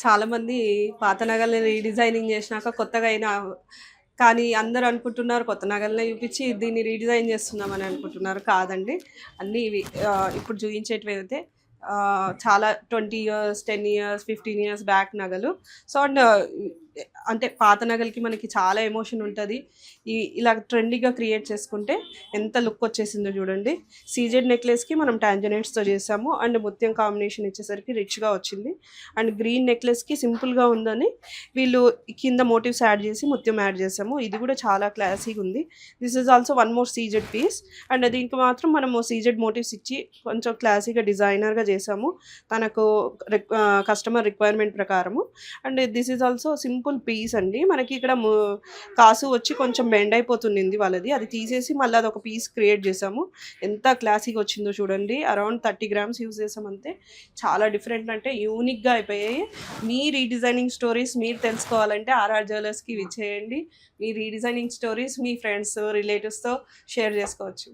చాలామంది పాత నగల్ని రీడిజైనింగ్ చేసినాక కొత్తగా అయినా కానీ అందరూ అనుకుంటున్నారు కొత్త నగలనే చూపించి దీన్ని రీడిజైన్ చేస్తున్నామని అనుకుంటున్నారు. కాదండి. అన్నీ ఇవి ఇప్పుడు చూపించేటివి అయితే చాలా 20 ఇయర్స్, 10 ఇయర్స్, 15 ఇయర్స్ బ్యాక్ నగలు. సో అండ్ అంటే పాత నగలకి మనకి చాలా ఎమోషన్ ఉంటుంది. ఇలా ట్రెండీగా క్రియేట్ చేసుకుంటే ఎంత లుక్ వచ్చేసిందో చూడండి. సీజెడ్ నెక్లెస్కి మనం టాంజనైట్స్తో చేసాము అండ్ ముత్యం కాంబినేషన్ ఇచ్చేసరికి రిచ్గా వచ్చింది. అండ్ గ్రీన్ నెక్లెస్కి సింపుల్గా ఉందని వీళ్ళు కింద మోటివ్స్ యాడ్ చేసి ముత్యం యాడ్ చేసాము. ఇది కూడా చాలా క్లాసీగా ఉంది. This is also one more CZ piece. And దీనికి మాత్రం మనము సీజెడ్ మోటివ్స్ ఇచ్చి కొంచెం క్లాసీగా డిజైనర్గా చేసాము తనకు కస్టమర్ రిక్వైర్మెంట్ ప్రకారము. And this is also simple piece అండి. మనకి ఇక్కడ కాసు వచ్చి కొంచెం బెండ్ అయిపోతుంది వాళ్ళది, అది తీసేసి మళ్ళీ అది ఒక పీస్ క్రియేట్ చేసాము. ఎంత క్లాసీగా వచ్చిందో చూడండి. అరౌండ్ 30 గ్రామ్స్ యూజ్ చేసాం అంతే. చాలా డిఫరెంట్ అంటే యూనిక్గా అయిపోయాయి. మీ రీడిజైనింగ్ స్టోరీస్ మీరు తెలుసుకోవాలంటే ఆర్ఆర్ జ్యువెలర్స్కి విచ్చేయండి. మీ రీడిజైనింగ్ స్టోరీస్ మీ ఫ్రెండ్స్ రిలేటివ్స్తో షేర్ చేసుకోవచ్చు.